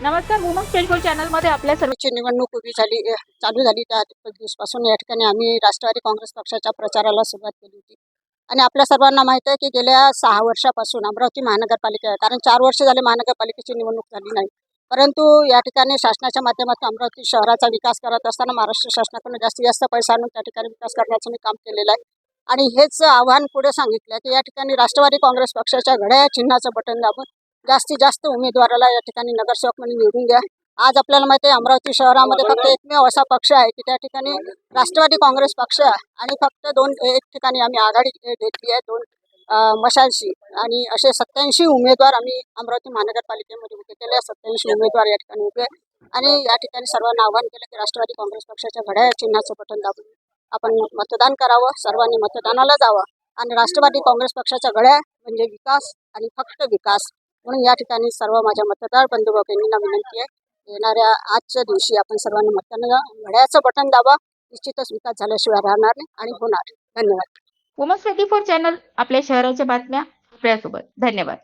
नमस्कार, वुमन स्टेजफुल चॅनलमध्ये आपल्या सर्व ची निवडणूक चालू झाली त्या दिवसापासून या ठिकाणी आम्ही राष्ट्रवादी काँग्रेस पक्षाच्या प्रचाराला सुरुवात केली होती. आणि आपल्या सर्वांना माहीत आहे की गेल्या 6 वर्षापासून अमरावती महानगरपालिका आहे, कारण 4 वर्ष झाले महानगरपालिकेची निवडणूक झाली नाही. परंतु या ठिकाणी शासनाच्या माध्यमातून अमरावती शहराचा विकास करत असताना महाराष्ट्र शासनाकडून जास्तीत जास्त पैसा आणून त्या ठिकाणी विकास करण्याचं मी काम केलेलं आहे. आणि हेच आव्हान पुढे सांगितलं की या ठिकाणी राष्ट्रवादी काँग्रेस पक्षाच्या घड्याळ चिन्हाचं बटन दाबून जास्तीत जास्त उमेदवाराला या ठिकाणी नगरसेवक म्हणून निवडून द्या. आज आपल्याला माहिती आहे अमरावती शहरामध्ये फक्त एकमेव असा पक्ष आहे की त्या ठिकाणी राष्ट्रवादी काँग्रेस पक्ष आणि फक्त एक ठिकाणी आम्ही आघाडी घेतली आहे, 2 मशालशी. आणि असे 87 उमेदवार आम्ही अमरावती महानगरपालिकेमध्ये उभे केले. 87 उमेदवार या ठिकाणी उभे आणि या ठिकाणी सर्वांना आवाहन केलं की राष्ट्रवादी काँग्रेस पक्षाच्या घड्याळ चिन्हाचं बटन दाबून आपण मतदान करावं, सर्वांनी मतदानाला जावं. आणि राष्ट्रवादी काँग्रेस पक्षाच्या घड्याळ म्हणजे विकास आणि फक्त विकास. म्हणून या ठिकाणी सर्व माझ्या मतदार बंधू भगिनींना विनंती आहे, येणाऱ्या आजच्या दिवशी आपण सर्वांनी घड्याळाचं बटन दाबा. निश्चितच विकास झाल्याशिवाय राहणार नाही आणि होणार. धन्यवाद. वुमन 24 चॅनल आपल्या शहराच्या बातम्या आपल्यासोबत. धन्यवाद.